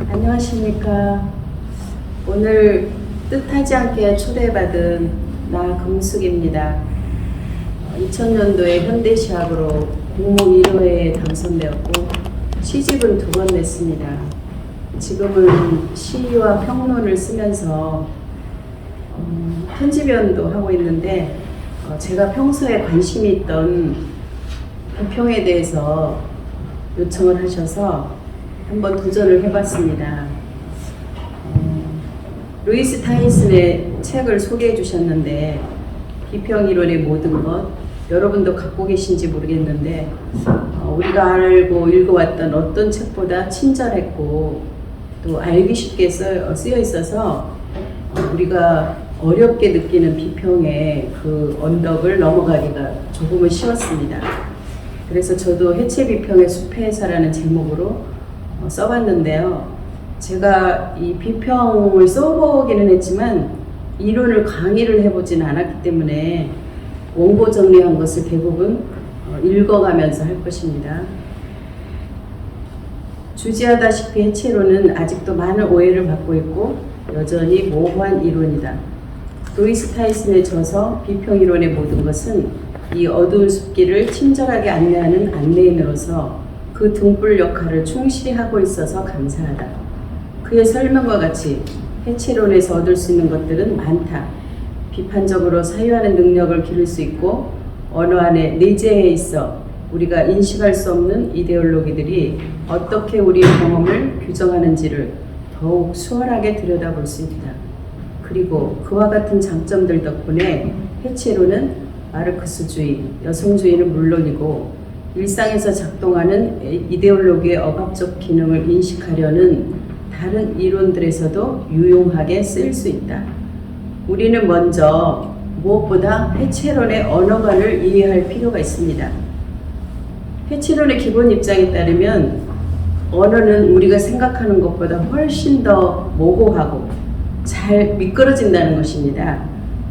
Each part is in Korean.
안녕하십니까. 오늘 뜻하지 않게 초대받은 나금숙입니다. 2000년도에 현대시합으로 공모 1호에 당선되었고 시집은 2번 냈습니다. 지금은 시와 평론을 쓰면서 편집위원도 하고 있는데 제가 평소에 관심이 있던 비평에 대해서 요청을 하셔서 한번 도전을 해봤습니다. 루이스 타이슨의 책을 소개해 주셨는데 비평 이론의 모든 것, 여러분도 갖고 계신지 모르겠는데 우리가 알고 읽어왔던 어떤 책보다 친절했고 또 알기 쉽게 쓰여 있어서 우리가 어렵게 느끼는 비평의 그 언덕을 넘어가기가 조금은 쉬웠습니다. 그래서 저도 해체 비평의 숲에서라는 제목으로 써봤는데요. 제가 이 비평을 써보기는 했지만 이론을 강의를 해보진 않았기 때문에 원고 정리한 것을 대부분 읽어가면서 할 것입니다. 주지하다시피 해체론은 아직도 많은 오해를 받고 있고 여전히 모호한 이론이다. 루이스 타이슨의 저서 비평 이론의 모든 것은 이 어두운 숲길을 친절하게 안내하는 안내인으로서 그 등불 역할을 충실히 하고 있어서 감사하다. 그의 설명과 같이 해체론에서 얻을 수 있는 것들은 많다. 비판적으로 사유하는 능력을 기를 수 있고 언어 안에 내재해 있어 우리가 인식할 수 없는 이데올로기들이 어떻게 우리의 경험을 규정하는지를 더욱 수월하게 들여다볼 수 있다. 그리고 그와 같은 장점들 덕분에 해체론은 마르크스주의, 여성주의는 물론이고 일상에서 작동하는 이데올로기의 억압적 기능을 인식하려는 다른 이론들에서도 유용하게 쓰일 수 있다. 우리는 먼저 무엇보다 해체론의 언어관을 이해할 필요가 있습니다. 해체론의 기본 입장에 따르면 언어는 우리가 생각하는 것보다 훨씬 더 모호하고 잘 미끄러진다는 것입니다.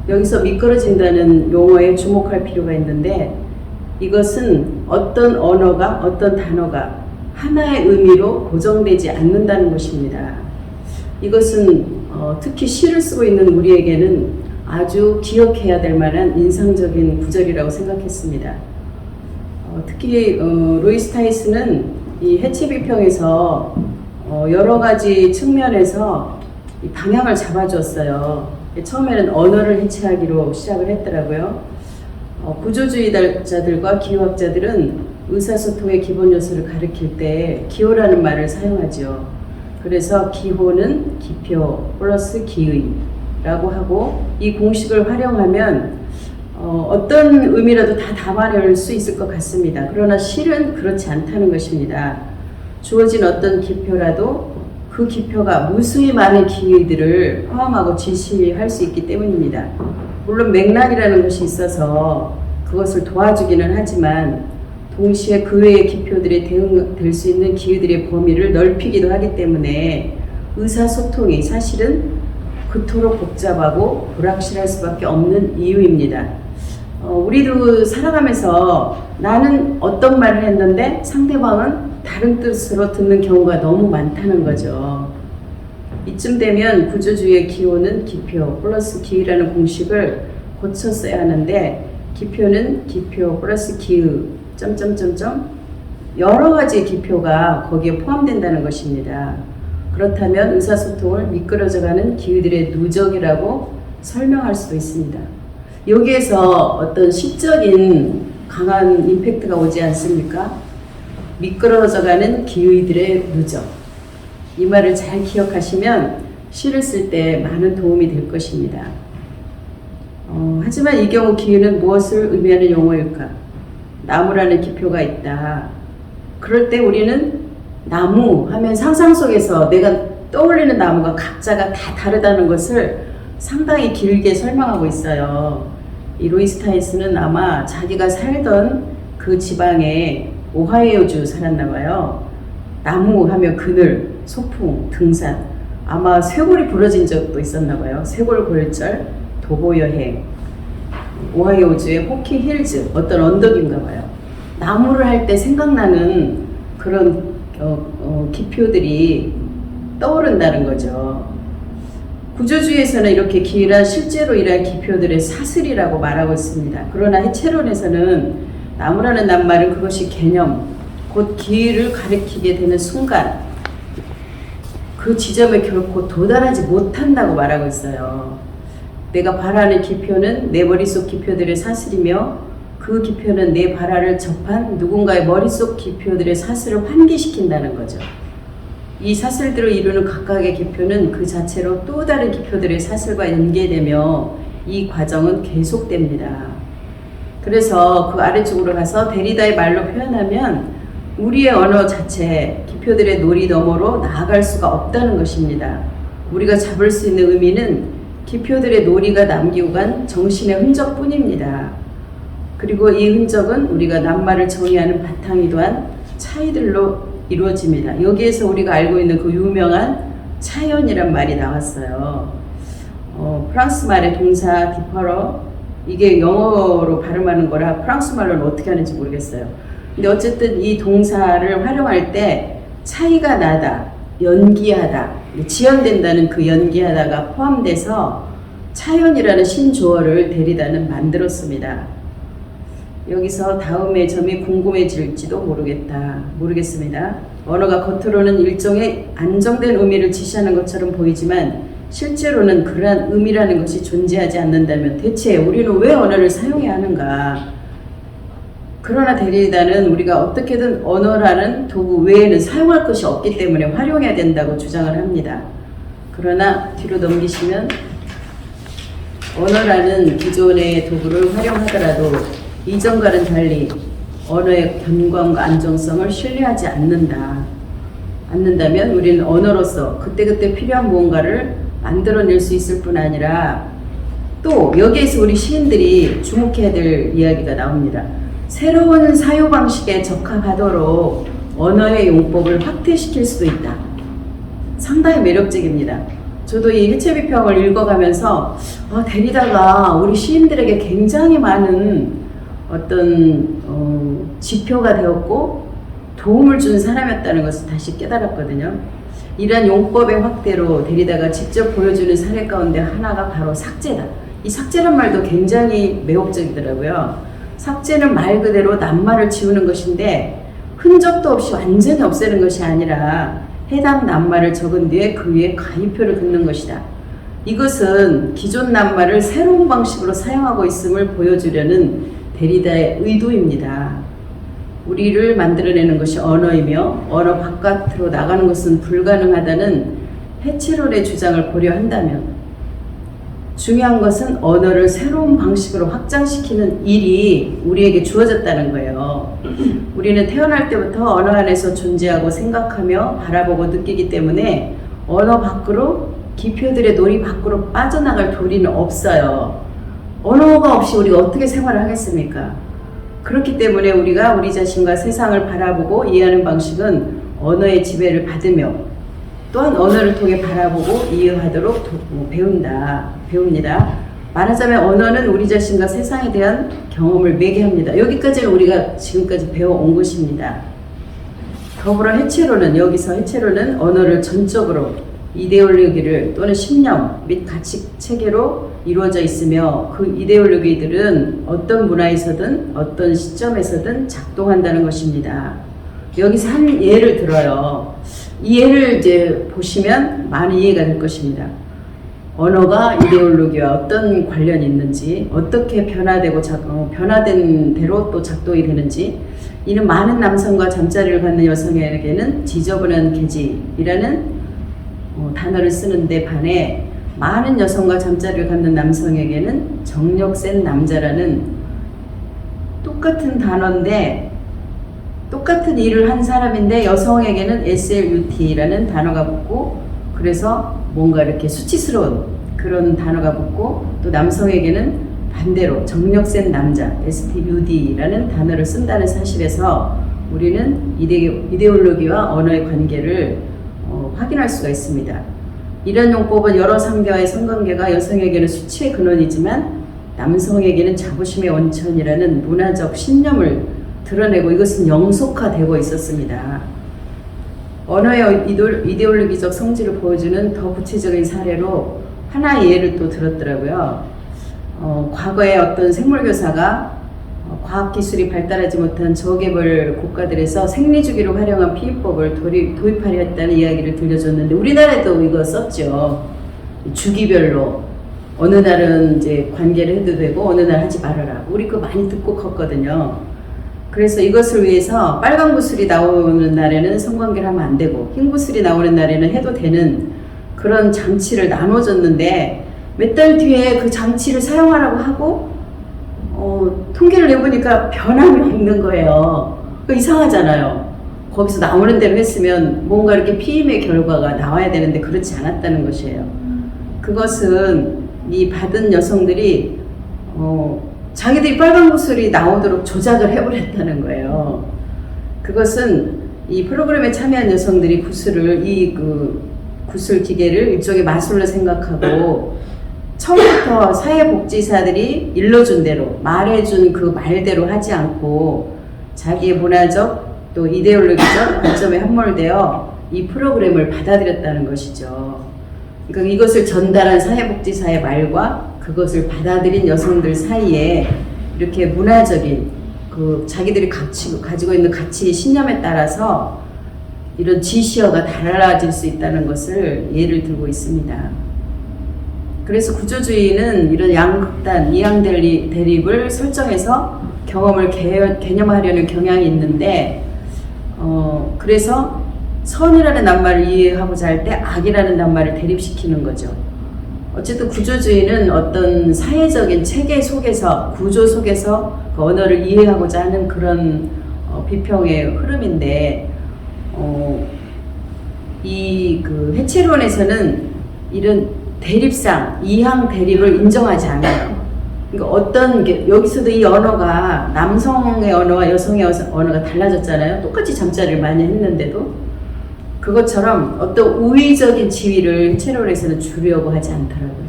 여기서 미끄러진다는 용어에 주목할 필요가 있는데 이것은 어떤 언어가 어떤 단어가 하나의 의미로 고정되지 않는다는 것입니다. 이것은 특히 시를 쓰고 있는 우리에게는 아주 기억해야 될 만한 인상적인 구절이라고 생각했습니다. 특히 루이스 타이슨은 이 해체 비평에서 여러 가지 측면에서 방향을 잡아주었어요. 처음에는 언어를 해체하기로 시작을 했더라고요. 구조주의자들과 기호학자들은 의사소통의 기본 요소를 가리킬 때 기호라는 말을 사용하죠. 그래서 기호는 기표 플러스 기의라고 하고 이 공식을 활용하면 어떤 의미라도 다 담아낼 수 있을 것 같습니다. 그러나 실은 그렇지 않다는 것입니다. 주어진 어떤 기표라도 그 기표가 무수히 많은 기의들을 포함하고 지시할 수 있기 때문입니다. 물론 맥락이라는 것이 있어서 그것을 도와주기는 하지만 동시에 그 외의 기표들이 대응될 수 있는 기의들의 범위를 넓히기도 하기 때문에 의사소통이 사실은 그토록 복잡하고 불확실할 수밖에 없는 이유입니다. 우리도 살아가면서 나는 어떤 말을 했는데 상대방은 다른 뜻으로 듣는 경우가 너무 많다는 거죠. 이쯤 되면 구조주의의 기호는 기표 플러스 기의라는 공식을 고쳐 써야 하는데 기표는 기표 플러스 기의 점점점점 여러 가지 기표가 거기에 포함된다는 것입니다. 그렇다면 의사소통을 미끄러져가는 기의들의 누적이라고 설명할 수도 있습니다. 여기에서 어떤 시적인 강한 임팩트가 오지 않습니까? 미끄러져가는 기의들의 누적. 이 말을 잘 기억하시면 시를 쓸 때 많은 도움이 될 것입니다. 하지만 이 경우 기의는 무엇을 의미하는 용어일까? 나무라는 기표가 있다. 그럴 때 우리는 나무 하면 상상 속에서 내가 떠올리는 나무가 각자가 다 다르다는 것을 상당히 길게 설명하고 있어요. 이 루이스 타이슨은 아마 자기가 살던 그 지방에 오하이오주 살았나 봐요. 나무 하면 그늘, 소풍, 등산, 아마 쇄골이 부러진 적도 있었나 봐요. 쇄골골절, 도보 여행, 오하이오주의 호키 힐즈 어떤 언덕인가 봐요. 나무를 할 때 생각나는 그런 기표들이 떠오른다는 거죠. 구조주의에서는 이렇게 기란 실제로 이러한 기표들의 사슬이라고 말하고 있습니다. 그러나 해체론에서는 나무라는 낱말은 그것이 개념, 곧 기를 가리키게 되는 순간 그 지점에 결코 도달하지 못한다고 말하고 있어요. 내가 바라는 기표는 내 머릿속 기표들의 사슬이며 그 기표는 내 발화를 접한 누군가의 머릿속 기표들의 사슬을 환기시킨다는 거죠. 이 사슬들을 이루는 각각의 기표는 그 자체로 또 다른 기표들의 사슬과 연계되며 이 과정은 계속됩니다. 그래서 그 아래쪽으로 가서 데리다의 말로 표현하면 우리의 언어 자체, 기표들의 놀이 너머로 나아갈 수가 없다는 것입니다. 우리가 잡을 수 있는 의미는 기표들의 놀이가 남기고 간 정신의 흔적뿐입니다. 그리고 이 흔적은 우리가 낱말을 정의하는 바탕이도 한 차이들로 이루어집니다. 여기에서 우리가 알고 있는 그 유명한 차연이란 말이 나왔어요. 프랑스 말의 동사 디퍼러, 이게 영어로 발음하는 거라 프랑스 말로는 어떻게 하는지 모르겠어요. 근데 어쨌든 이 동사를 활용할 때 차이가 나다, 연기하다, 지연된다는 그 연기하다가 포함돼서 차연이라는 신조어를 데리다는 만들었습니다. 여기서 다음의 점이 궁금해질지도 모르겠습니다. 언어가 겉으로는 일종의 안정된 의미를 지시하는 것처럼 보이지만 실제로는 그러한 의미라는 것이 존재하지 않는다면 대체 우리는 왜 언어를 사용해야 하는가? 그러나 데리다는 우리가 어떻게든 언어라는 도구 외에는 사용할 것이 없기 때문에 활용해야 된다고 주장을 합니다. 그러나 뒤로 넘기시면 언어라는 기존의 도구를 활용하더라도 이전과는 달리 언어의 견고함과 안정성을 신뢰하지 않는다면 우리는 언어로서 그때그때 필요한 무언가를 만들어낼 수 있을 뿐 아니라 또 여기에서 우리 시인들이 주목해야 될 이야기가 나옵니다. 새로운 사유 방식에 적합하도록 언어의 용법을 확대시킬 수도 있다. 상당히 매력적입니다. 저도 이 해체비평을 읽어가면서 데리다가 우리 시인들에게 굉장히 많은 어떤 지표가 되었고 도움을 준 사람이었다는 것을 다시 깨달았거든요. 이러한 용법의 확대로 데리다가 직접 보여주는 사례 가운데 하나가 바로 삭제다. 이 삭제란 말도 굉장히 매혹적이더라고요. 삭제는 말 그대로 낱말을 지우는 것인데 흔적도 없이 완전히 없애는 것이 아니라 해당 낱말을 적은 뒤에 그 위에 가위표를 긋는 것이다. 이것은 기존 낱말을 새로운 방식으로 사용하고 있음을 보여주려는 데리다의 의도입니다. 우리를 만들어내는 것이 언어이며 언어 바깥으로 나가는 것은 불가능하다는 해체론의 주장을 고려한다면 중요한 것은 언어를 새로운 방식으로 확장시키는 일이 우리에게 주어졌다는 거예요. 우리는 태어날 때부터 언어 안에서 존재하고 생각하며 바라보고 느끼기 때문에 언어 밖으로 기표들의 놀이 밖으로 빠져나갈 도리는 없어요. 언어가 없이 우리가 어떻게 생활을 하겠습니까? 그렇기 때문에 우리가 우리 자신과 세상을 바라보고 이해하는 방식은 언어의 지배를 받으며 또한 언어를 통해 바라보고 이해하도록 배웁니다. 말하자면 언어는 우리 자신과 세상에 대한 경험을 매개합니다. 여기까지는 우리가 지금까지 배워온 것입니다. 더불어 여기서 해체론은 언어를 전적으로 이데올로기를 또는 신념 및 가치 체계로 이루어져 있으며 그 이데올로기들은 어떤 문화에서든 어떤 시점에서든 작동한다는 것입니다. 여기서 한 예를 들어요. 이 예를 이제 보시면 많은 이해가 될 것입니다. 언어가 이데올로기와 어떤 관련이 있는지, 어떻게 변화된 대로 또 작동이 되는지, 이는 많은 남성과 잠자리를 갖는 여성에게는 지저분한 계집이라는 단어를 쓰는데 반해 많은 여성과 잠자리를 갖는 남성에게는 정력 센 남자라는 똑같은 단어인데 똑같은 일을 한 사람인데 여성에게는 SLUT라는 단어가 붙고 그래서 뭔가 이렇게 수치스러운 그런 단어가 붙고 또 남성에게는 반대로 정력 센 남자 STUD라는 단어를 쓴다는 사실에서 우리는 이데올로기와 언어의 관계를 확인할 수가 있습니다. 이런 용법은 여러 상대와의 성관계가 여성에게는 수치의 근원이지만 남성에게는 자부심의 원천이라는 문화적 신념을 드러내고 이것은 영속화되고 있었습니다. 언어의 이데올로기적 성질을 보여주는 더 구체적인 사례로 하나의 예를 또 들었더라고요. 과거에 어떤 생물교사가 과학기술이 발달하지 못한 저개발 국가들에서 생리주기를 활용한 피임법을 도입하려 했다는 이야기를 들려줬는데, 우리나라에도 이거 썼죠. 주기별로 어느 날은 이제 관계를 해도 되고 어느 날 하지 말아라. 우리 그거 많이 듣고 컸거든요. 그래서 이것을 위해서 빨간 구슬이 나오는 날에는 성관계를 하면 안 되고 흰 구슬이 나오는 날에는 해도 되는 그런 장치를 나눠줬는데, 몇 달 뒤에 그 장치를 사용하라고 하고 통계를 내보니까 변함이 없는 거예요. 이상하잖아요. 거기서 나오는 대로 했으면 뭔가 이렇게 피임의 결과가 나와야 되는데 그렇지 않았다는 것이에요. 그것은 이 받은 여성들이 자기들이 빨간 구슬이 나오도록 조작을 해버렸다는 거예요. 그것은 이 프로그램에 참여한 여성들이 구슬을 구슬 기계를 일종의 마술로 생각하고 처음부터 사회복지사들이 일러준 대로 말해준 그 말대로 하지 않고 자기의 문화적 또 이데올로기적 관점에 함몰되어 이 프로그램을 받아들였다는 것이죠. 그러니까 이것을 전달한 사회복지사의 말과 그것을 받아들인 여성들 사이에 이렇게 문화적인 자기들이 가지고 있는 가치 신념에 따라서 이런 지시어가 달라질 수 있다는 것을 예를 들고 있습니다. 그래서 구조주의는 이런 양극단, 이양 대립을 설정해서 경험을 개념화하려는 경향이 있는데, 그래서 선이라는 낱말을 이해하고자 할 때 악이라는 낱말을 대립시키는 거죠. 어쨌든 구조주의는 어떤 사회적인 체계 속에서, 구조 속에서 그 언어를 이해하고자 하는 그런 비평의 흐름인데, 해체론에서는 이런 대립상, 이항 대립을 인정하지 않아요. 그러니까 여기서도 이 언어가 남성의 언어와 여성의 언어가 달라졌잖아요. 똑같이 잠자리를 많이 했는데도. 그것처럼 어떤 우위적인 지위를 해체론에서는 주려고 하지 않더라고요.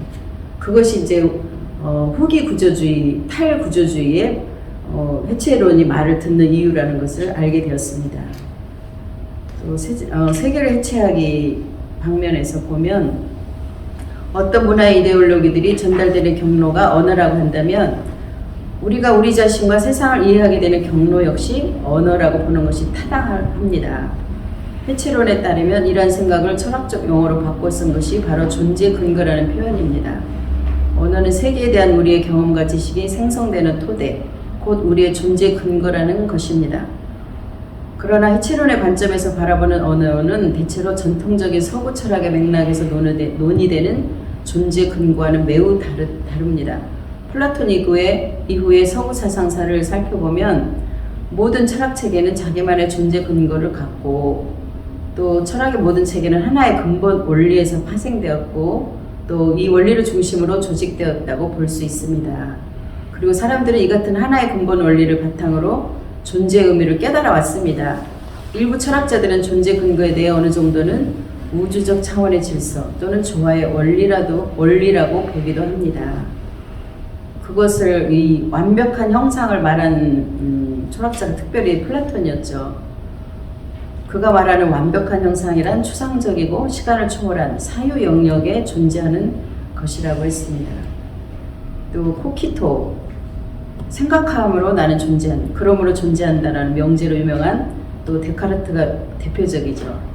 그것이 이제 후기 구조주의, 탈구조주의의 해체론이 말을 듣는 이유라는 것을 알게 되었습니다. 또 세계를 해체하기 방면에서 보면 어떤 문화의 이데올로기들이 전달되는 경로가 언어라고 한다면, 우리가 우리 자신과 세상을 이해하게 되는 경로 역시 언어라고 보는 것이 타당합니다. 해체론에 따르면 이러한 생각을 철학적 용어로 바꿔 쓴 것이 바로 존재 근거라는 표현입니다. 언어는 세계에 대한 우리의 경험과 지식이 생성되는 토대, 곧 우리의 존재 근거라는 것입니다. 그러나 해체론의 관점에서 바라보는 언어는 대체로 전통적인 서구 철학의 맥락에서 논의되는 존재 근거와는 매우 다릅니다. 플라톤 이후의 서구 사상사를 살펴보면 모든 철학 체계는 자기만의 존재 근거를 갖고, 또 철학의 모든 체계는 하나의 근본 원리에서 파생되었고, 또 이 원리를 중심으로 조직되었다고 볼 수 있습니다. 그리고 사람들은 이 같은 하나의 근본 원리를 바탕으로 존재의 의미를 깨달아 왔습니다. 일부 철학자들은 존재 근거에 대해 어느 정도는 우주적 차원의 질서 또는 조화의 원리라고 보기도 합니다. 그것을 이 완벽한 형상을 말한 철학자가 특별히 플라톤이었죠. 그가 말하는 완벽한 형상이란 추상적이고 시간을 초월한 사유 영역에 존재하는 것이라고 했습니다. 또 코키토, 생각함으로 나는 그러므로 존재한다라는 명제로 유명한 또 데카르트가 대표적이죠.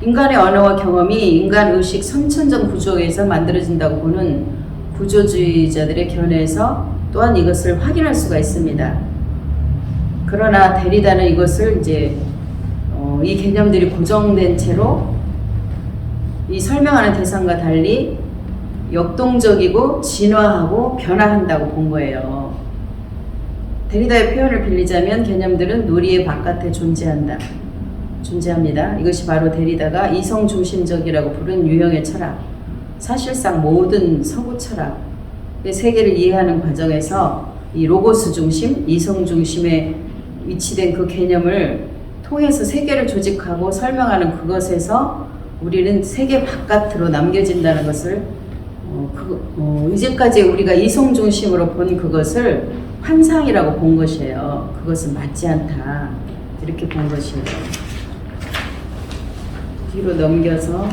인간의 언어와 경험이 인간 의식 선천적 구조에서 만들어진다고 보는 구조주의자들의 견해에서 또한 이것을 확인할 수가 있습니다. 그러나 데리다는 이것을 이 개념들이 고정된 채로 이 설명하는 대상과 달리 역동적이고 진화하고 변화한다고 본 거예요. 데리다의 표현을 빌리자면 개념들은 놀이의 바깥에 존재합니다. 이것이 바로 데리다가 이성 중심적이라고 부른 유형의 철학. 사실상 모든 서구 철학의 세계를 이해하는 과정에서 이 로고스 중심, 이성 중심에 위치된 그 개념을 통해서 세계를 조직하고 설명하는 그것에서 우리는 세계 바깥으로 남겨진다는 것을 이제까지 우리가 이성 중심으로 본 그것을 환상이라고 본 것이에요. 그것은 맞지 않다. 이렇게 본 것이에요. 뒤로 넘겨서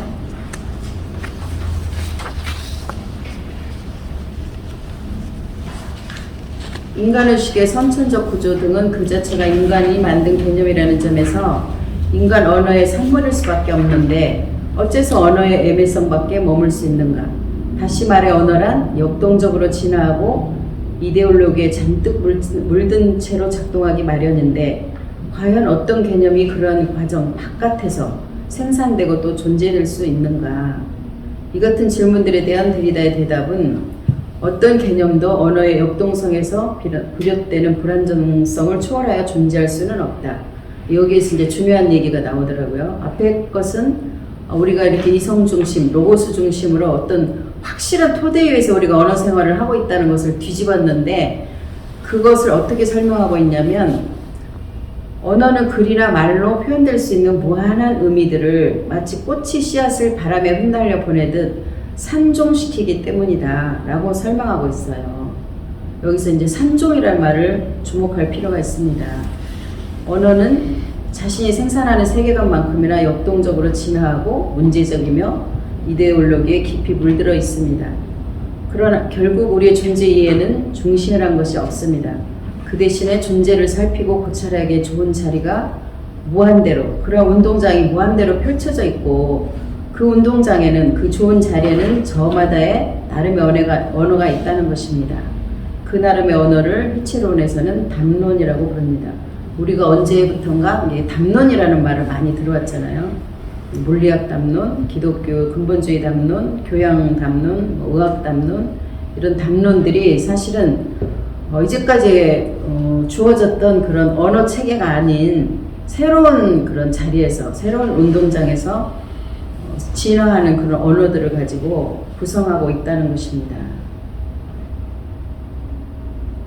인간의식의 선천적 구조 등은 그 자체가 인간이 만든 개념이라는 점에서 인간 언어의 산물일 수밖에 없는데 어째서 언어의 애매성밖에 머물 수 있는가? 다시 말해 언어란 역동적으로 진화하고 이데올로기에 잔뜩 물든 채로 작동하기 마련인데 과연 어떤 개념이 그런 과정 바깥에서 생산되고 또 존재될 수 있는가? 이 같은 질문들에 대한 데리다의 대답은 어떤 개념도 언어의 역동성에서 비롯되는 불안정성을 초월하여 존재할 수는 없다. 여기에서 이제 중요한 얘기가 나오더라고요. 앞에 것은 우리가 이렇게 이성 중심, 로고스 중심으로 어떤 확실한 토대 위에서 우리가 언어 생활을 하고 있다는 것을 뒤집었는데 그것을 어떻게 설명하고 있냐면 언어는 글이나 말로 표현될 수 있는 무한한 의미들을 마치 꽃이 씨앗을 바람에 흩날려 보내듯 산종시키기 때문이다 라고 설명하고 있어요. 여기서 이제 산종이라는 말을 주목할 필요가 있습니다. 언어는 자신이 생산하는 세계관만큼이나 역동적으로 진화하고 문제적이며 이데올로기에 깊이 물들어 있습니다. 그러나 결국 우리의 존재 이해는 중심이란 것이 없습니다. 그 대신에 존재를 살피고 고찰하기에 좋은 자리가 무한대로, 그런 운동장이 무한대로 펼쳐져 있고 그 운동장에는, 그 좋은 자리에는 저마다의 나름의 언어가 있다는 것입니다. 그 나름의 언어를 해체론에서는 담론이라고 부릅니다. 우리가 언제부턴가 담론이라는 말을 많이 들어왔잖아요. 물리학 담론, 기독교 근본주의 담론, 교양 담론, 의학 담론, 이런 담론들이 사실은 이제까지 주어졌던 그런 언어 체계가 아닌 새로운 그런 자리에서, 새로운 운동장에서 진화하는 그런 언어들을 가지고 구성하고 있다는 것입니다.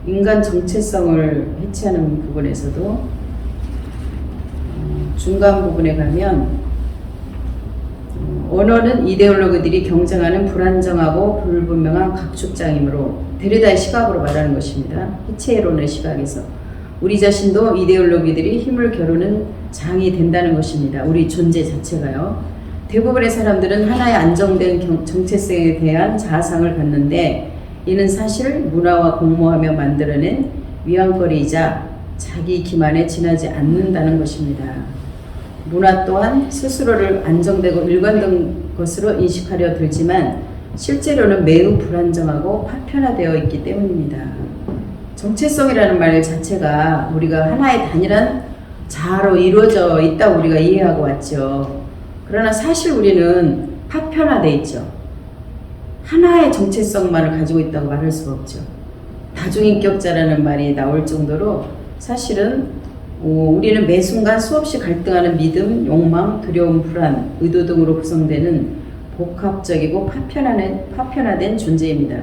인간 정체성을 해체하는 부분에서도 중간 부분에 가면 언어는 이데올로기들이 경쟁하는 불안정하고 불분명한 각축장이므로 데르다의 시각으로 말하는 것입니다. 해체론의 시각에서 우리 자신도 이데올로기들이 힘을 겨루는 장이 된다는 것입니다. 우리 존재 자체가요. 대부분의 사람들은 하나의 안정된 정체성에 대한 자아상을 갖는데 이는 사실 문화와 공모하며 만들어낸 위안거리이자 자기 기만에 지나지 않는다는 것입니다. 문화 또한 스스로를 안정되고 일관된 것으로 인식하려 들지만 실제로는 매우 불안정하고 파편화되어 있기 때문입니다. 정체성이라는 말 자체가 우리가 하나의 단일한 자아로 이루어져 있다고 우리가 이해하고 왔죠. 그러나 사실 우리는 파편화되어 있죠. 하나의 정체성만을 가지고 있다고 말할 수가 없죠. 다중인격자라는 말이 나올 정도로 사실은 우리는 매 순간 수없이 갈등하는 믿음, 욕망, 두려움, 불안, 의도 등으로 구성되는 복합적이고 파편화된 존재입니다.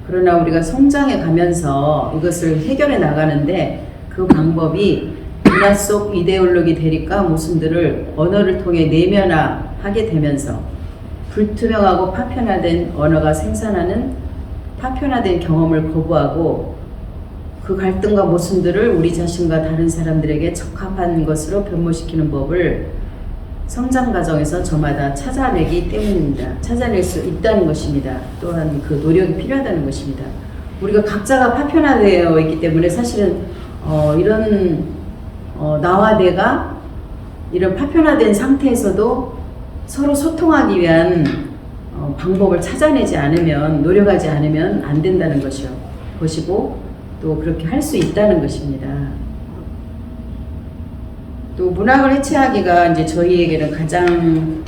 그러나 우리가 성장해 가면서 이것을 해결해 나가는데 그 방법이 문화 속 이데올로기 대립과 모순들을 언어를 통해 내면화하게 되면서 불투명하고 파편화된 언어가 생산하는 파편화된 경험을 거부하고 그 갈등과 모순들을 우리 자신과 다른 사람들에게 적합한 것으로 변모시키는 법을 성장 과정에서 저마다 찾아내기 때문입니다. 찾아낼 수 있다는 것입니다. 또한 그 노력이 필요하다는 것입니다. 우리가 각자가 파편화되어 있기 때문에 사실은 이런 나와 내가 이런 파편화된 상태에서도 서로 소통하기 위한 방법을 찾아내지 않으면, 노력하지 않으면 안 된다는 것이고 또 그렇게 할 수 있다는 것입니다. 또 문학을 해체하기가 이제 저희에게는 가장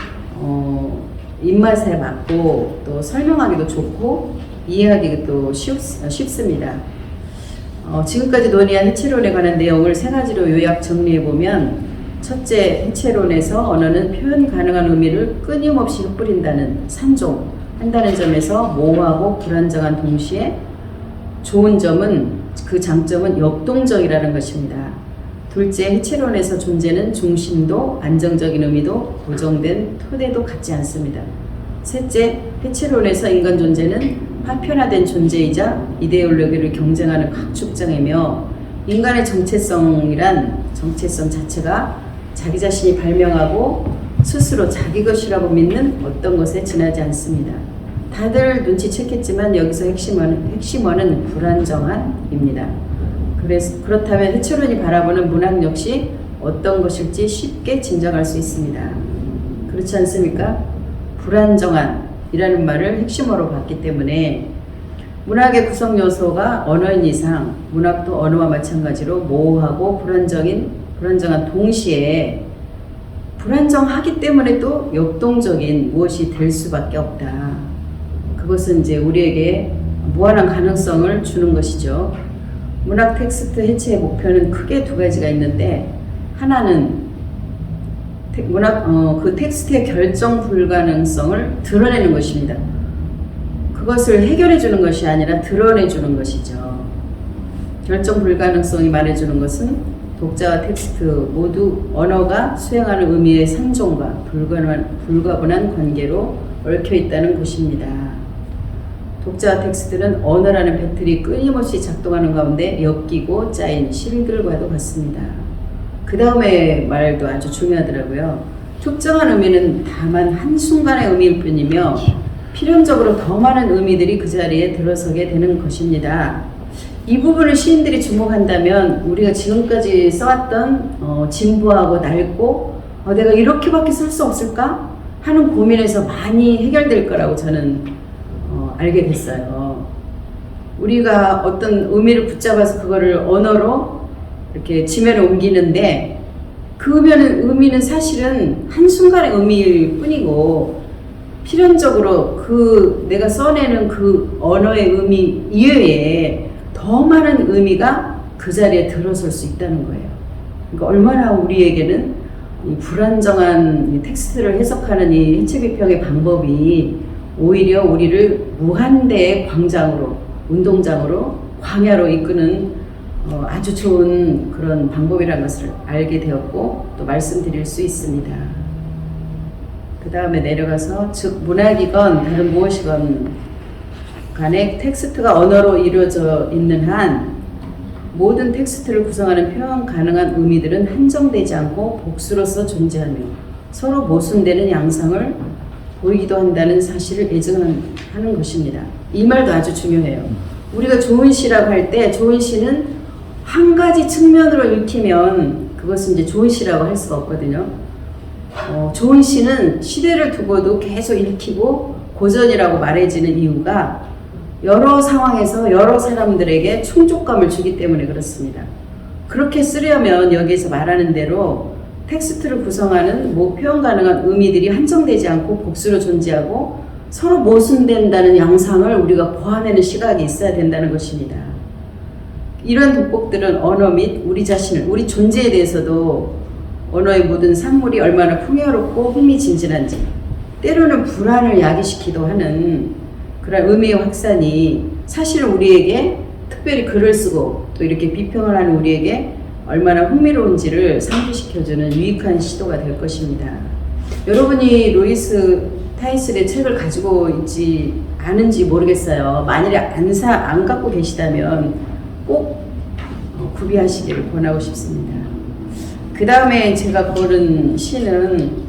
입맛에 맞고 또 설명하기도 좋고 이해하기도 쉽습니다. 지금까지 논의한 해체론에 관한 내용을 세 가지로 요약 정리해보면 첫째, 해체론에서 언어는 표현 가능한 의미를 끊임없이 흩뿌린다는 산종한다는 점에서 모호하고 불안정한 동시에 좋은 점은, 그 장점은 역동적이라는 것입니다. 둘째, 해체론에서 존재는 중심도, 안정적인 의미도, 고정된 토대도 갖지 않습니다. 셋째, 해체론에서 인간 존재는 파편화된 존재이자 이데올로기를 경쟁하는 각축장이며 인간의 정체성 자체가 자기 자신이 발명하고 스스로 자기 것이라고 믿는 어떤 것에 지나지 않습니다. 다들 눈치챘겠지만 여기서 핵심어는 불안정한입니다. 그렇다면 해철원이 바라보는 문학 역시 어떤 것일지 쉽게 짐작할 수 있습니다. 그렇지 않습니까? 불안정한이라는 말을 핵심어로 봤기 때문에 문학의 구성 요소가 언어인 이상 문학도 언어와 마찬가지로 모호하고 불안정한 동시에 불안정하기 때문에 또 역동적인 무엇이 될 수밖에 없다. 그것은 이제 우리에게 무한한 가능성을 주는 것이죠. 문학 텍스트 해체의 목표는 크게 두 가지가 있는데 하나는 그 텍스트의 결정 불가능성을 드러내는 것입니다. 그것을 해결해 주는 것이 아니라 드러내 주는 것이죠. 결정 불가능성이 말해주는 것은 독자와 텍스트 모두 언어가 수행하는 의미의 상종과 불가분한 관계로 얽혀 있다는 것입니다. 독자와 텍스트는 언어라는 배틀이 끊임없이 작동하는 가운데 엮이고 짜인 실들과도 같습니다. 그 다음에 말도 아주 중요하더라고요. 특정한 의미는 다만 한순간의 의미일 뿐이며 필연적으로 더 많은 의미들이 그 자리에 들어서게 되는 것입니다. 이 부분을 시인들이 주목한다면 우리가 지금까지 써왔던 진부하고 낡고 내가 이렇게밖에 쓸 수 없을까? 하는 고민에서 많이 해결될 거라고 저는 알게 됐어요. 우리가 어떤 의미를 붙잡아서 그거를 언어로 이렇게 지면에 옮기는데 그 의미는 사실은 한순간의 의미일 뿐이고 필연적으로 내가 써내는 그 언어의 의미 이외에 더 많은 의미가 그 자리에 들어설 수 있다는 거예요. 그러니까 얼마나 우리에게는 이 불안정한 텍스트를 해석하는 이 해체비평의 방법이 오히려 우리를 무한대의 광장으로, 운동장으로, 광야로 이끄는 아주 좋은 그런 방법이라는 것을 알게 되었고 또 말씀드릴 수 있습니다. 그 다음에 내려가서 즉 문학이건 다른 무엇이건 간에 텍스트가 언어로 이루어져 있는 한 모든 텍스트를 구성하는 표현 가능한 의미들은 한정되지 않고 복수로서 존재하며 서로 모순되는 양상을 보이기도 한다는 사실을 예증하는 것입니다. 이 말도 아주 중요해요. 우리가 좋은 시라고 할 때 좋은 시는 한 가지 측면으로 읽히면 그것은 이제 좋은 시라고 할 수가 없거든요. 좋은 시는 시대를 두고도 계속 읽히고 고전이라고 말해지는 이유가 여러 상황에서 여러 사람들에게 충족감을 주기 때문에 그렇습니다. 그렇게 쓰려면 여기에서 말하는 대로 텍스트를 구성하는 표현 가능한 의미들이 한정되지 않고 복수로 존재하고 서로 모순된다는 양상을 우리가 보아내는 시각이 있어야 된다는 것입니다. 이런 돋보들은 언어 및 우리 자신을, 우리 존재에 대해서도 언어의 모든 산물이 얼마나 풍요롭고 흥미진진한지 때로는 불안을 야기시키기도 하는 그런 의미의 확산이 사실은 우리에게 특별히 글을 쓰고 또 이렇게 비평을 하는 우리에게 얼마나 흥미로운지를 상기시켜주는 유익한 시도가 될 것입니다. 여러분이 로이스 타이슬의 책을 가지고 있지 않은지 모르겠어요. 만일에 안 갖고 계시다면 꼭 구비하시기를 권하고 싶습니다. 그 다음에 제가 고른 시는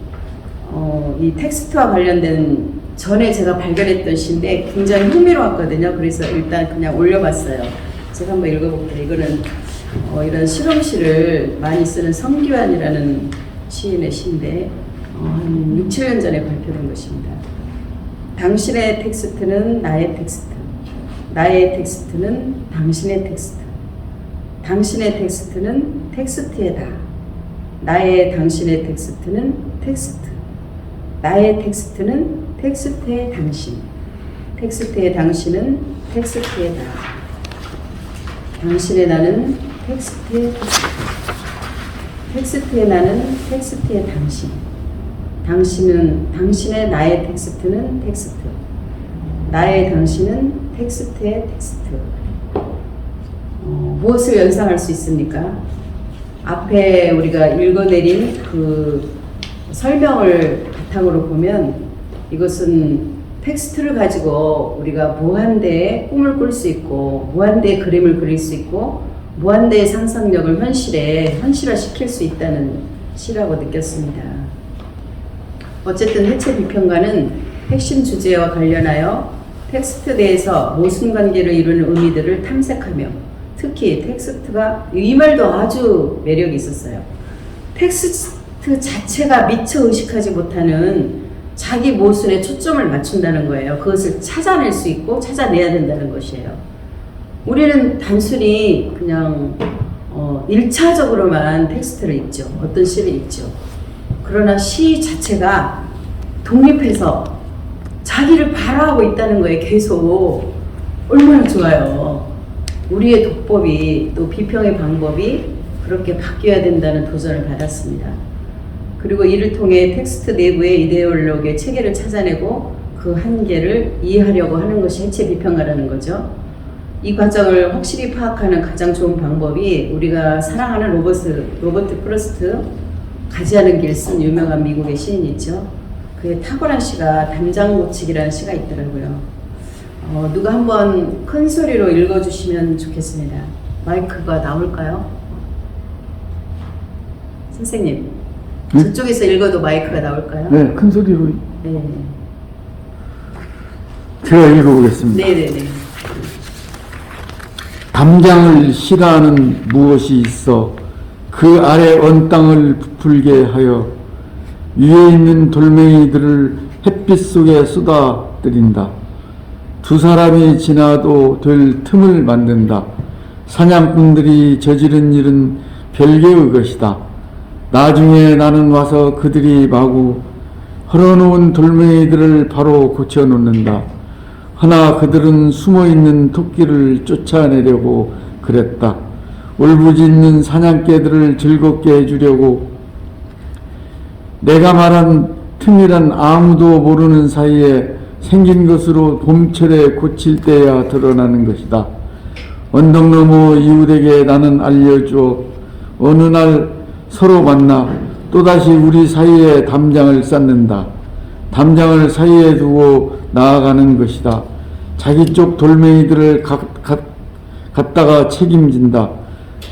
이 텍스트와 관련된 전에 제가 발견했던 시인데 굉장히 흥미로웠거든요. 그래서 일단 그냥 올려봤어요. 제가 한번 읽어볼게요. 이거는 이런 실험시를 많이 쓰는 성규환이라는 시인의 시인데 한 6, 7년 전에 발표된 것입니다. 당신의 텍스트는 나의 텍스트, 나의 텍스트는 당신의 텍스트, 당신의 텍스트는 텍스트에다, 나의 당신의 텍스트는 텍스트, 나의 텍스트는 텍스트의 당신, 텍스트의 당신은 텍스트에다, 당신의 나는 텍스트의 텍스트, 텍스트의 나는 텍스트의 당신, 당신의 나의 텍스트는 텍스트, 나의 당신은 텍스트의 텍스트. 무엇을 연상할 수 있습니까? 앞에 우리가 읽어내린 그 설명을 바탕으로 보면 이것은 텍스트를 가지고 우리가 무한대의 꿈을 꿀 수 있고, 무한대의 그림을 그릴 수 있고, 무한대의 상상력을 현실화시킬 수 있다는 시라고 느꼈습니다. 어쨌든 해체 비평가는 핵심 주제와 관련하여 텍스트 내에서 모순관계를 이루는 의미들을 탐색하며, 특히 텍스트가 이 말도 아주 매력이 있었어요. 텍스트 자체가 미처 의식하지 못하는 자기 모순에 초점을 맞춘다는 거예요. 그것을 찾아낼 수 있고 찾아내야 된다는 것이에요. 우리는 단순히 그냥 1차적으로만 텍스트를 읽죠. 어떤 시를 읽죠. 그러나 시 자체가 독립해서 자기를 발화하고 있다는 거에 계속 얼마나 좋아요. 우리의 독법이 또 비평의 방법이 그렇게 바뀌어야 된다는 도전을 받았습니다. 그리고 이를 통해 텍스트 내부의 이데올로기의 체계를 찾아내고 그 한계를 이해하려고 하는 것이 해체 비평가라는 거죠. 이 과정을 확실히 파악하는 가장 좋은 방법이 우리가 사랑하는 로버트 프로스트 가지하는 길 쓴 유명한 미국의 시인 있죠. 그의 탁월한 시가 담장고치기라는 시가 있더라고요. 누가 한번 큰 소리로 읽어주시면 좋겠습니다. 마이크가 나올까요? 선생님, 네? 저쪽에서 읽어도 마이크가 나올까요? 네, 큰 소리로. 네. 제가 읽어보겠습니다. 네네네. 담장을 싫어하는 무엇이 있어 그 아래 언 땅을 부풀게 하여 위에 있는 돌멩이들을 햇빛 속에 쏟아뜨린다. 두 사람이 지나도 될 틈을 만든다. 사냥꾼들이 저지른 일은 별개의 것이다. 나중에 나는 와서 그들이 마구 헐어놓은 돌멩이들을 바로 고쳐놓는다. 허나 그들은 숨어있는 토끼를 쫓아내려고 그랬다. 울부짖는 사냥개들을 즐겁게 해주려고. 내가 말한 틈이란 아무도 모르는 사이에 생긴 것으로 봄철에 고칠 때야 드러나는 것이다. 언덕 너머 이웃에게 나는 알려주어 어느 날 서로 만나 또다시 우리 사이에 담장을 쌓는다. 담장을 사이에 두고 나아가는 것이다. 자기 쪽 돌멩이들을 갖다가 책임진다.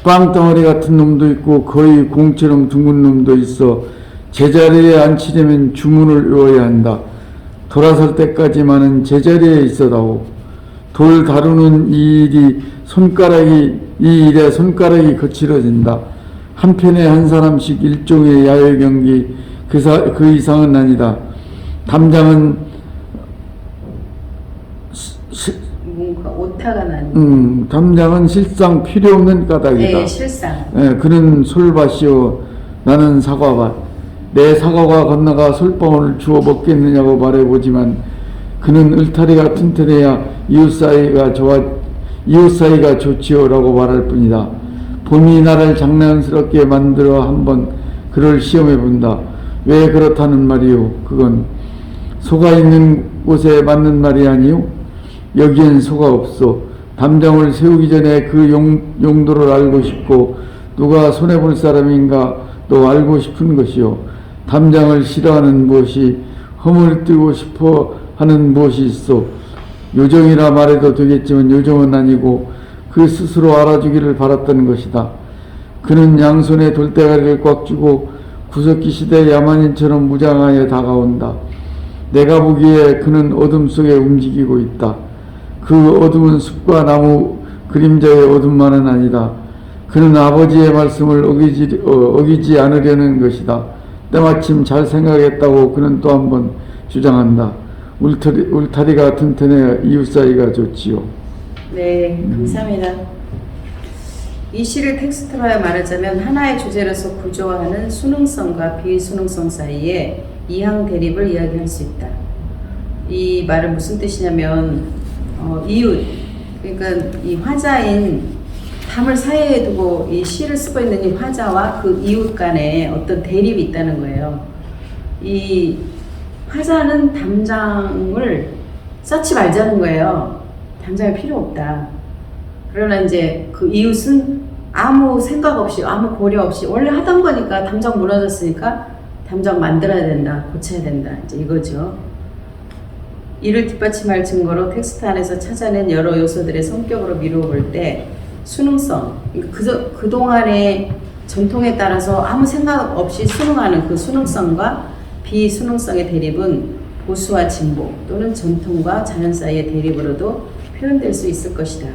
빵덩어리 같은 놈도 있고 거의 공처럼 둥근 놈도 있어 제자리에 앉히려면 주문을 외워야 한다. 돌아설 때까지만은 제자리에 있어다오. 돌 다루는 이 일에 손가락이 거칠어진다. 한편에 한 사람씩 일종의 야외 경기, 그 이상은 아니다. 담장은 뭔가 오타가 나는. 담장은 실상 필요 없는 까닭이다. 네, 실상. 그는 솔밭이요, 나는 사과밭. 내 사과가 건너가 솔방울을 주워 먹겠느냐고 말해보지만 그는 울타리가 튼튼해야 이웃 사이가 좋지요라고 말할 뿐이다. 봄이 나를 장난스럽게 만들어 한번 그를 시험해 본다. 왜 그렇다는 말이요? 그건 소가 있는 곳에 맞는 말이 아니요? 여기엔 소가 없어. 담장을 세우기 전에 그 용도를 알고 싶고 누가 손해볼 사람인가 또 알고 싶은 것이요. 담장을 싫어하는 무엇이, 허물뜨고 싶어 하는 무엇이 있어. 요정이라 말해도 되겠지만 요정은 아니고 그 스스로 알아주기를 바랐던 것이다. 그는 양손에 돌대가리를 꽉 쥐고 구석기 시대 야만인처럼 무장하여 다가온다. 내가 보기에 그는 어둠 속에 움직이고 있다. 그 어둠은 숲과 나무 그림자의 어둠만은 아니다. 그는 아버지의 말씀을 어기지 않으려는 것이다. 때마침 잘 생각했다고 그는 또 한 번 주장한다. 울타리가 튼튼해야 이웃 사이가 좋지요. 네, 감사합니다. 이 시를 텍스트로 말하자면 하나의 주제로서 구조화하는 수능성과 비수능성 사이에 이항 대립을 이야기할 수 있다. 이 말은 무슨 뜻이냐면 이웃, 그러니까 이 화자인 담을 사이에 두고 이 시를 쓰고 있는 이 화자와 그 이웃 간에 어떤 대립이 있다는 거예요. 이 화자는 담장을 쌓지 말자는 거예요. 담장이 필요 없다. 그러나 이제 그 이웃은 아무 생각 없이, 아무 고려 없이, 원래 하던 거니까 담장 무너졌으니까 담장 만들어야 된다, 고쳐야 된다, 이제 이거죠. 이를 뒷받침할 증거로 텍스트 안에서 찾아낸 여러 요소들의 성격으로 미루어 볼 때 수능성, 그동안의 전통에 따라서 아무 생각 없이 수능하는 그 수능성과 비수능성의 대립은 보수와 진보 또는 전통과 자연 사이의 대립으로도 표현될 수 있을 것이다.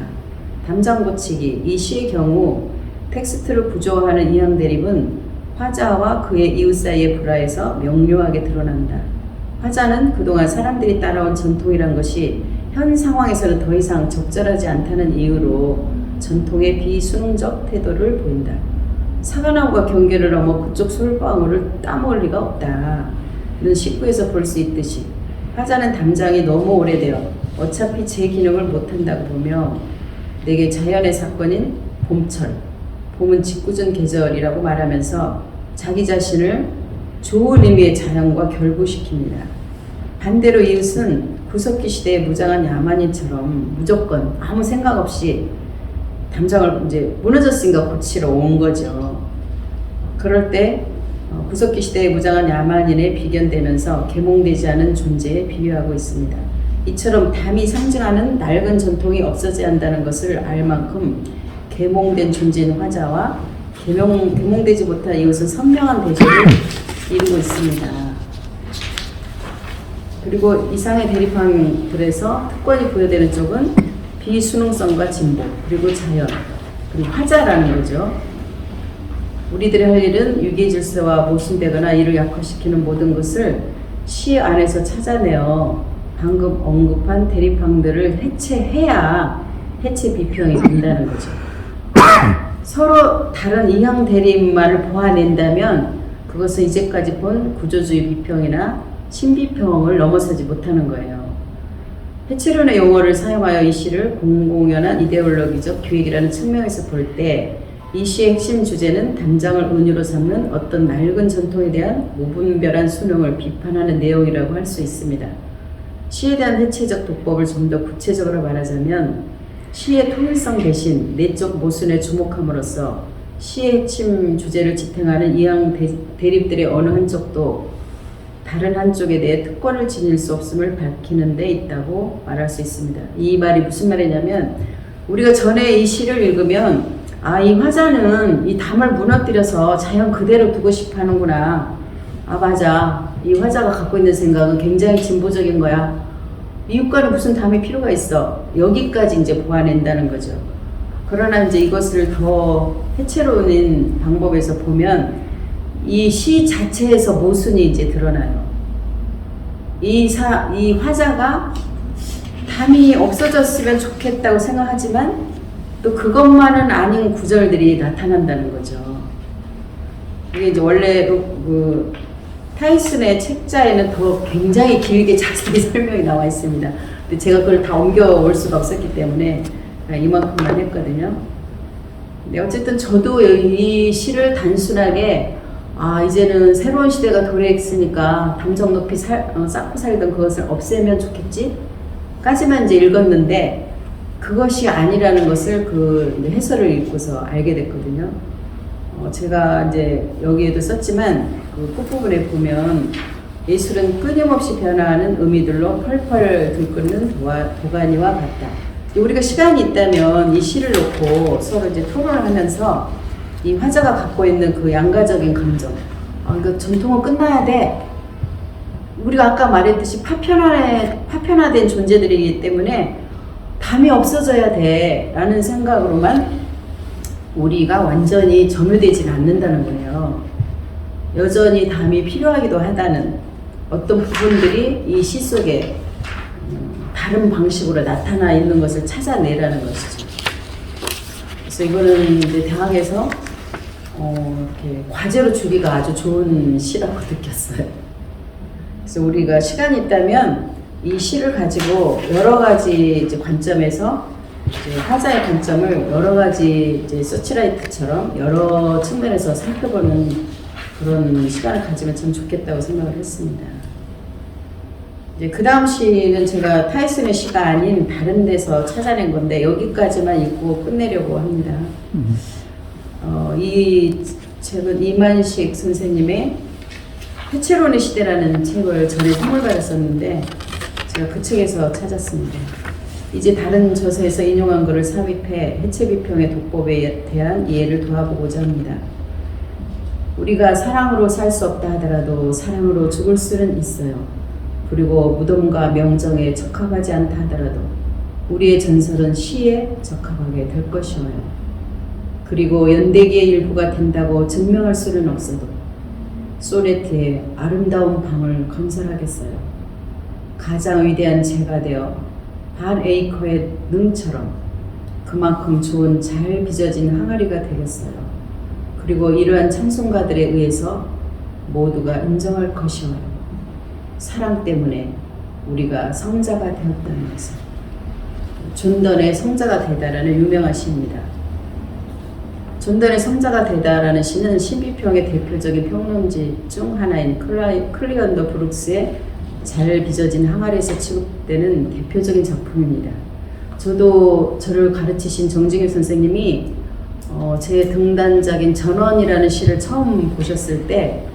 담장 고치기, 이 시의 경우 텍스트를 구조화하는 이항 대립은 화자와 그의 이웃 사이의 불화에서 명료하게 드러난다. 화자는 그동안 사람들이 따라온 전통이란 것이 현 상황에서는 더 이상 적절하지 않다는 이유로 전통의 비수능적 태도를 보인다. 사과나무가 경계를 넘어 그쪽 솔방울을 따먹을 리가 없다. 는 식구에서 볼 수 있듯이 화자는 담장이 너무 오래되어 어차피 제 기능을 못한다고 보며 내게 자연의 사건인 봄철, 봄은 짓궂은 계절이라고 말하면서 자기 자신을 좋은 의미의 자연과 결부시킵니다. 반대로 이웃은 구석기 시대의 무장한 야만인처럼 무조건 아무 생각 없이 담장을 이제 무너졌으니까 고치러 온 거죠. 그럴 때 구석기 시대의 무장한 야만인에 비견되면서 계몽되지 않은 존재에 비유하고 있습니다. 이처럼 담이 상징하는 낡은 전통이 없어져야 한다는 것을 알 만큼 계몽된 존재인 화자와 계몽되지 못한 이웃은 선명한 대조를 이루고 있습니다. 그리고 이상의 대립항들에서 특권이 부여되는 쪽은 비수능성과 진보, 그리고 자연, 그리고 화자라는 거죠. 우리들의 할 일은 유기의 질서와 모순되거나 이를 약화시키는 모든 것을 시 안에서 찾아내어 방금 언급한 대립항들을 해체해야 해체 비평이 된다는 거죠. 서로 다른 이항 대립만을 보아낸다면 그것은 이제까지 본 구조주의 비평이나 신비평을 넘어서지 못하는 거예요. 해체론의 용어를 사용하여 이 시를 공공연한 이데올로기적 기획이라는 측면에서 볼 때 이 시의 핵심 주제는 담장을 은유로 삼는 어떤 낡은 전통에 대한 무분별한 수능을 비판하는 내용이라고 할 수 있습니다. 시에 대한 해체적 독법을 좀 더 구체적으로 말하자면 시의 통일성 대신 내적 모순에 주목함으로써 시의 핵심 주제를 지탱하는 이항 대립들의 어느 한쪽도 다른 한쪽에 대해 특권을 지닐 수 없음을 밝히는 데 있다고 말할 수 있습니다. 이 말이 무슨 말이냐면 우리가 전에 이 시를 읽으면 이 화자는 이 담을 무너뜨려서 자연 그대로 두고 싶어 하는구나. 맞아. 이 화자가 갖고 있는 생각은 굉장히 진보적인 거야. 이웃과는 무슨 담이 필요가 있어. 여기까지 이제 보아낸다는 거죠. 그러나 이제 이것을 더 해체론인 방법에서 보면 이 시 자체에서 모순이 이제 드러나요. 이 화자가 담이 없어졌으면 좋겠다고 생각하지만 또 그것만은 아닌 구절들이 나타난다는 거죠. 이게 이제 원래 그 타이슨의 책자에는 더 굉장히 길게 자세히 설명이 나와 있습니다. 근데 제가 그걸 다 옮겨올 수가 없었기 때문에 이만큼만 했거든요. 근데 어쨌든 저도 이 시를 단순하게 이제는 새로운 시대가 도래했으니까 담장 높이 쌓고 살던 그것을 없애면 좋겠지? 까지만 이제 읽었는데 그것이 아니라는 것을 그 해설을 읽고서 알게 됐거든요. 제가 이제 여기에도 썼지만 그 끝부분에 보면 예술은 끊임없이 변화하는 의미들로 펄펄 들끓는 도가니와 같다. 우리가 시간이 있다면 이 시를 놓고 서로 이제 토론을 하면서 이 화자가 갖고 있는 그 양가적인 감정, 이거 전통은 끝나야 돼. 우리가 아까 말했듯이 파편화된 존재들이기 때문에 담이 없어져야 돼 라는 생각으로만 우리가 완전히 점유되지는 않는다는 거예요. 여전히 담이 필요하기도 하다는 어떤 부분들이 이 시 속에 다른 방식으로 나타나 있는 것을 찾아내라는 것이죠. 그래서 이거는 이제 대학에서 이렇게 과제로 주기가 아주 좋은 시라고 느꼈어요. 그래서 우리가 시간이 있다면 이 시를 가지고 여러 가지 이제 관점에서 이제 화자의 관점을 여러 가지 이제 서치라이트처럼 여러 측면에서 살펴보는 그런 시간을 가지면 참 좋겠다고 생각을 했습니다. 이제 그 다음 시는 제가 타이슨의 시가 아닌 다른 데서 찾아낸 건데 여기까지만 읽고 끝내려고 합니다. 이 책은 이만식 선생님의 해체론의 시대라는 책을 전에 선물 받았었는데 제가 그 책에서 찾았습니다. 이제 다른 저서에서 인용한 것을 삽입해 해체 비평의 독법에 대한 이해를 도와보고자 합니다. 우리가 사랑으로 살 수 없다 하더라도 사랑으로 죽을 수는 있어요. 그리고 무덤과 명정에 적합하지 않다 하더라도 우리의 전설은 시에 적합하게 될 것이어요. 그리고 연대기의 일부가 된다고 증명할 수는 없어도 소네트의 아름다운 방을 건설하겠어요. 가장 위대한 제가 되어 반 에이커의 능처럼 그만큼 좋은 잘 빚어진 항아리가 되겠어요. 그리고 이러한 찬송가들에 의해서 모두가 인정할 것이어요. 사랑 때문에 우리가 성자가 되었다는 것을. 존던의 성자가 되다라는 유명한 시입니다. 존던의 성자가 되다라는 시는 신비평의 대표적인 평론지 중 하나인 클리언더 브룩스의 잘 빚어진 항아리에서 취급되는 대표적인 작품입니다. 저도 저를 가르치신 정중일 선생님이 제 등단작인 전원이라는 시를 처음 보셨을 때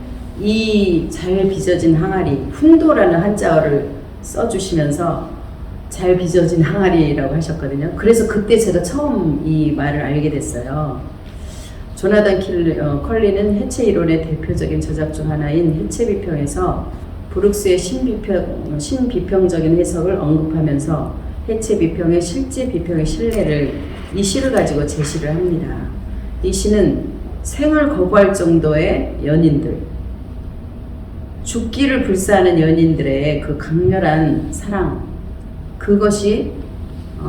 이 잘 빚어진 항아리, 훈도라는 한자어를 써주시면서 잘 빚어진 항아리라고 하셨거든요. 그래서 그때 제가 처음 이 말을 알게 됐어요. 조나단 컬리는 해체 이론의 대표적인 저작 중 하나인 해체 비평에서 브룩스의 신비평적인 해석을 언급하면서 해체 비평의 실제 비평의 신뢰를 이 시를 가지고 제시를 합니다. 이 시는 생을 거부할 정도의 연인들, 죽기를 불사하는 연인들의 그 강렬한 사랑, 그것이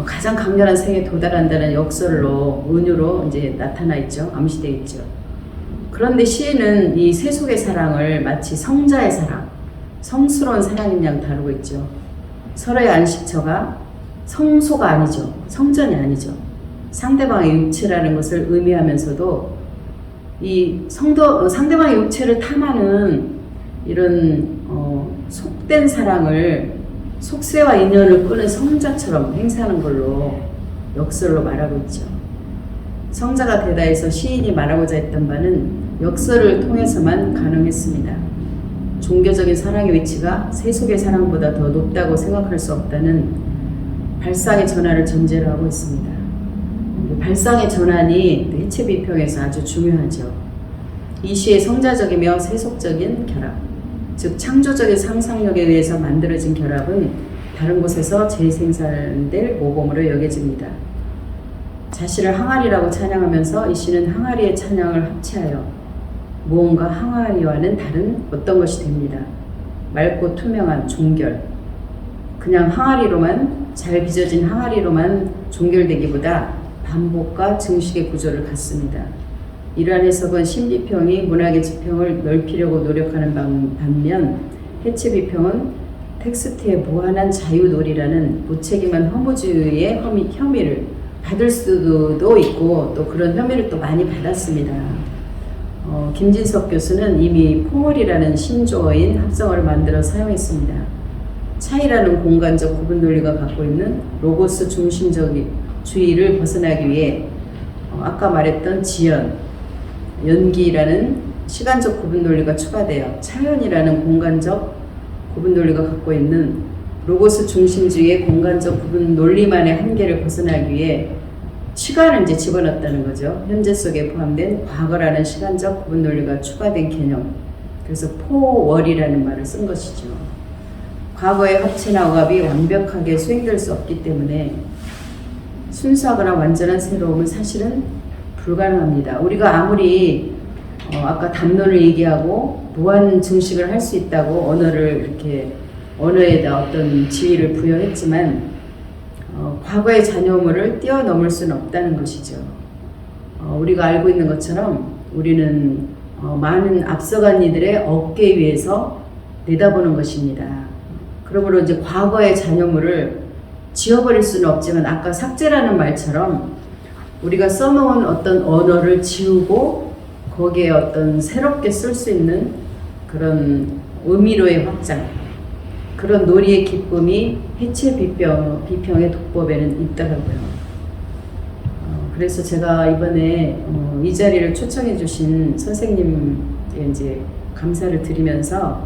가장 강렬한 생에 도달한다는 역설로 은유로 이제 나타나 있죠. 암시되어 있죠. 그런데 시인은 이 세속의 사랑을 마치 성자의 사랑, 성스러운 사랑인 양 다루고 있죠. 서로의 안식처가 성소가 아니죠. 성전이 아니죠. 상대방의 육체라는 것을 의미하면서도 이 상대방의 육체를 탐하는 이런 속된 사랑을 속세와 인연을 끄는 성자처럼 행사하는 걸로 역설로 말하고 있죠. 성자가 되다에서 시인이 말하고자 했던 바는 역설을 통해서만 가능했습니다. 종교적인 사랑의 위치가 세속의 사랑보다 더 높다고 생각할 수 없다는 발상의 전환을 전제로 하고 있습니다. 발상의 전환이 해체 비평에서 아주 중요하죠. 이 시의 성자적이며 세속적인 결합, 즉 창조적인 상상력에 의해서 만들어진 결합은 다른 곳에서 재생산될 모범으로 여겨집니다. 자신을 항아리라고 찬양하면서 이 시는 항아리의 찬양을 합체하여 무언가 항아리와는 다른 어떤 것이 됩니다. 맑고 투명한 종결, 그냥 항아리로만, 잘 빚어진 항아리로만 종결되기보다 반복과 증식의 구조를 갖습니다. 이러한 해석은 신비평이 문학의 지평을 넓히려고 노력하는 반면 해체 비평은 텍스트의 무한한 자유놀이라는 무책임한 허무주의의 혐의를 받을 수도 있고 또 그런 혐의를 또 많이 받았습니다. 김진석 교수는 이미 포멀이라는 신조어인 합성어를 만들어 사용했습니다. 차이라는 공간적 구분 논리가 갖고 있는 로고스 중심주의를 벗어나기 위해 아까 말했던 지연, 연기라는 시간적 구분 논리가 추가되어 차연이라는 공간적 구분 논리가 갖고 있는 로고스 중심주의의 공간적 구분 논리만의 한계를 벗어나기 위해 시간을 이제 집어넣었다는 거죠. 현재 속에 포함된 과거라는 시간적 구분 논리가 추가된 개념. 그래서 포월이라는 말을 쓴 것이죠. 과거의 합체나 억압이 완벽하게 수행될 수 없기 때문에 순수하거나 완전한 새로움은 사실은 불가능합니다. 우리가 아무리 아까 담론을 얘기하고 무한 증식을 할 수 있다고 언어를 이렇게 언어에다 어떤 지위를 부여했지만 과거의 잔여물을 뛰어넘을 수는 없다는 것이죠. 우리가 알고 있는 것처럼 우리는 많은 앞서간 이들의 어깨 위에서 내다보는 것입니다. 그러므로 이제 과거의 잔여물을 지워버릴 수는 없지만 아까 삭제라는 말처럼 우리가 써놓은 어떤 언어를 지우고 거기에 어떤 새롭게 쓸 수 있는 그런 의미로의 확장, 그런 놀이의 기쁨이 해체 비평의 독법에는 있더라고요. 그래서 제가 이번에 이 자리를 초청해 주신 선생님께 이제 감사를 드리면서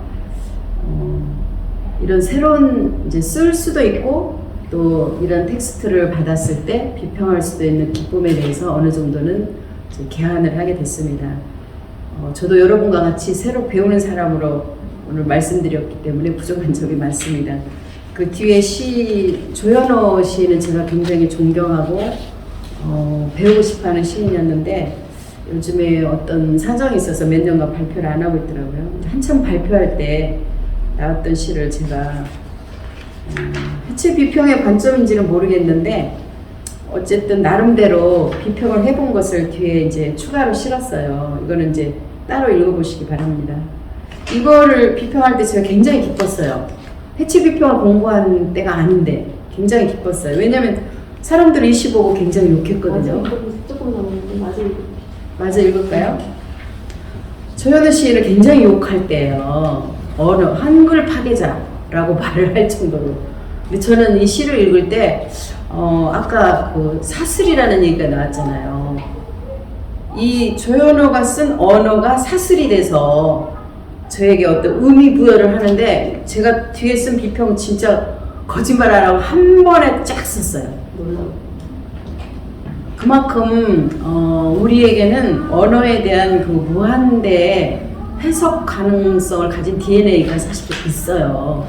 이런 새로운 이제 쓸 수도 있고 또 이런 텍스트를 받았을 때 비평할 수도 있는 기쁨에 대해서 어느 정도는 이제 개안을 하게 됐습니다. 저도 여러분과 같이 새로 배우는 사람으로 오늘 말씀드렸기 때문에 부족한 점이 많습니다. 그 뒤에 조현호 시인은 제가 굉장히 존경하고 배우고 싶어하는 시인이었는데 요즘에 어떤 사정이 있어서 몇 년간 발표를 안 하고 있더라고요. 한참 발표할 때 나왔던 시를 제가 해체 비평의 관점인지는 모르겠는데 어쨌든 나름대로 비평을 해본 것을 뒤에 이제 추가로 실었어요. 이거는 이제 따로 읽어보시기 바랍니다. 이거를 비평할 때 제가 굉장히 기뻤어요. 해체 비평을 공부한 때가 아닌데 굉장히 기뻤어요. 왜냐면 사람들은 이 시 보고 굉장히 욕했거든요. 조금 남았는데 맞아 읽을까요? 조현우 시인을 굉장히 욕할 때예요. 언어 한글 파괴자라고 말을 할 정도로. 근데 저는 이 시를 읽을 때 아까 그 사슬이라는 얘기가 나왔잖아요. 이 조현우가 쓴 언어가 사슬이 돼서 저에게 어떤 의미 부여를 하는데 제가 뒤에 쓴 비평 진짜 거짓말 안 하고 한 번에 쫙 썼어요. 그만큼 우리에게는 언어에 대한 그 무한대의 해석 가능성을 가진 DNA가 사실 있어요.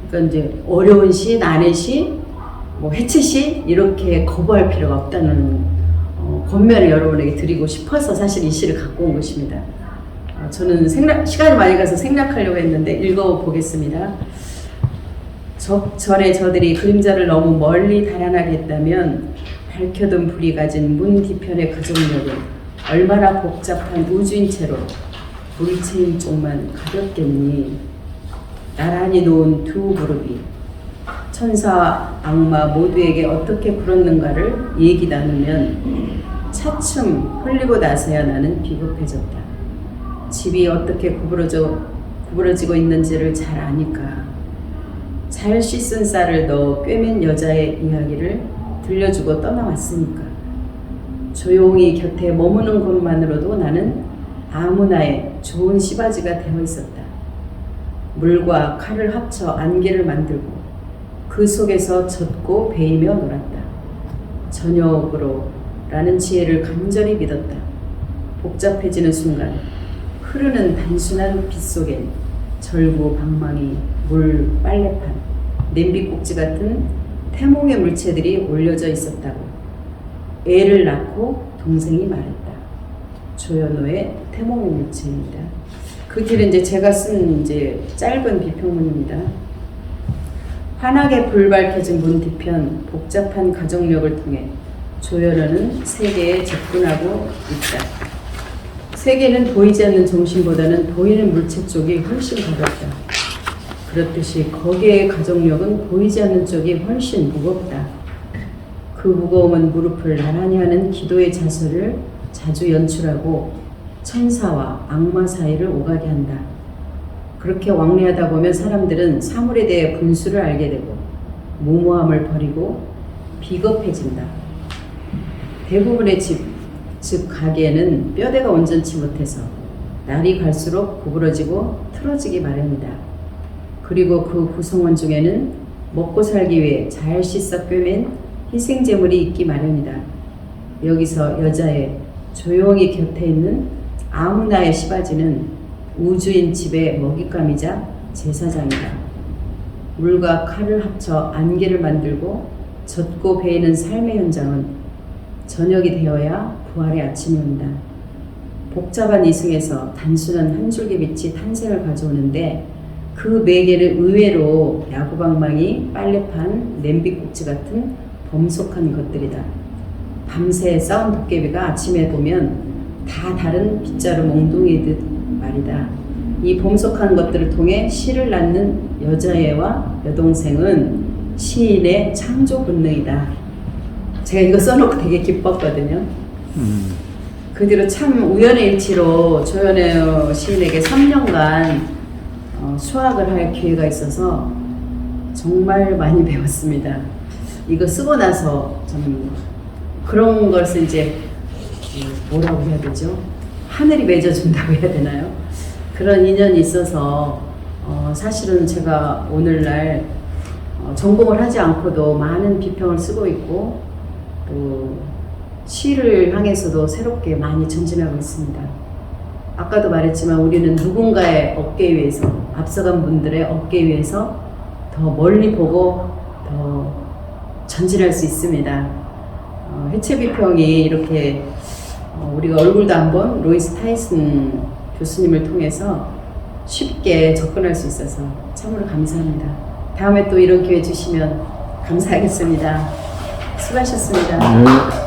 그러니까 이제 어려운 시, 난해 시, 뭐 해체 시 이렇게 거부할 필요가 없다는 권면을 여러분에게 드리고 싶어서 사실 이 시를 갖고 온 것입니다. 저는 시간이 많이 가서 생략하려고 했는데 읽어보겠습니다. 전에 저들이 그림자를 너무 멀리 달아나게 했다면 밝혀둔 불이 가진 문 뒤편의 그 종력은 얼마나 복잡한 우주인 채로 물체인 쪽만 가볍겠니. 나란히 놓은 두 그룹이 천사 악마 모두에게 어떻게 굴었는가를 얘기 나누면 차츰 흘리고 나서야 나는 비겁해졌다. 집이 어떻게 구부러지고 있는지를 잘 아니까. 잘 씻은 쌀을 넣어 꿰맨 여자의 이야기를 들려주고 떠나왔으니까. 조용히 곁에 머무는 것만으로도 나는 아무나의 좋은 시바지가 되어 있었다. 물과 칼을 합쳐 안개를 만들고 그 속에서 젖고 베이며 놀았다. 저녁으로 라는 지혜를 간절히 믿었다. 복잡해지는 순간 흐르는 단순한 빛 속엔 절구, 방망이, 물, 빨래판, 냄비꼭지 같은 태몽의 물체들이 올려져 있었다고 애를 낳고 동생이 말했다. 조현호의 태몽의 물체입니다. 그 뒤는 이제 제가 쓴 이제 짧은 비평문입니다. 환하게 불밝혀진 문 뒤편 복잡한 가정력을 통해 조현호는 세계에 접근하고 있다. 세계는 보이지 않는 정신보다는 보이는 물체 쪽이 훨씬 가볍다. 그렇듯이 거기의 가정력은 보이지 않는 쪽이 훨씬 무겁다. 그 무거움은 무릎을 나란히 하는 기도의 자세를 자주 연출하고 천사와 악마 사이를 오가게 한다. 그렇게 왕래하다 보면 사람들은 사물에 대해 분수를 알게 되고 무모함을 버리고 비겁해진다. 대부분의 집, 즉 가게는 뼈대가 온전치 못해서 날이 갈수록 구부러지고 틀어지기 마련이다. 그리고 그 구성원 중에는 먹고 살기 위해 잘 씻어 꿰맨 희생제물이 있기 마련이다. 여기서 여자의 조용히 곁에 있는 아무나의 시바지는 우주인 집의 먹잇감이자 제사장이다. 물과 칼을 합쳐 안개를 만들고 젖고 베이는 삶의 현장은 저녁이 되어야 부활의 아침이 온다. 복잡한 이승에서 단순한 한 줄기 빛이 탄생을 가져오는데 그 매개를 의외로 야구방망이, 빨래판, 냄비꼭지 같은 범속한 것들이다. 밤새 싸운 도깨비가 아침에 보면 다 다른 빗자루 몽둥이듯 말이다. 이 범속한 것들을 통해 시를 낳는 여자애와 여동생은 시인의 창조 본능이다. 제가 이거 써놓고 되게 기뻤거든요. 그 뒤로 참 우연의 일치로 조현호 시인에게 3년간 수학을 할 기회가 있어서 정말 많이 배웠습니다. 이거 쓰고 나서 좀 그런 것을 이제 뭐라고 해야 되죠? 하늘이 맺어준다고 해야 되나요? 그런 인연이 있어서 사실은 제가 오늘날 전공을 하지 않고도 많은 비평을 쓰고 있고 또 시를 향해서도 새롭게 많이 전진하고 있습니다. 아까도 말했지만 우리는 누군가의 어깨 위에서, 앞서간 분들의 어깨 위에서 더 멀리 보고 더 전진할 수 있습니다. 해체 비평이 이렇게 우리가 얼굴도 안 본 로이스 타이슨 교수님을 통해서 쉽게 접근할 수 있어서 참으로 감사합니다. 다음에 또 이런 기회 주시면 감사하겠습니다. 수고하셨습니다. 네.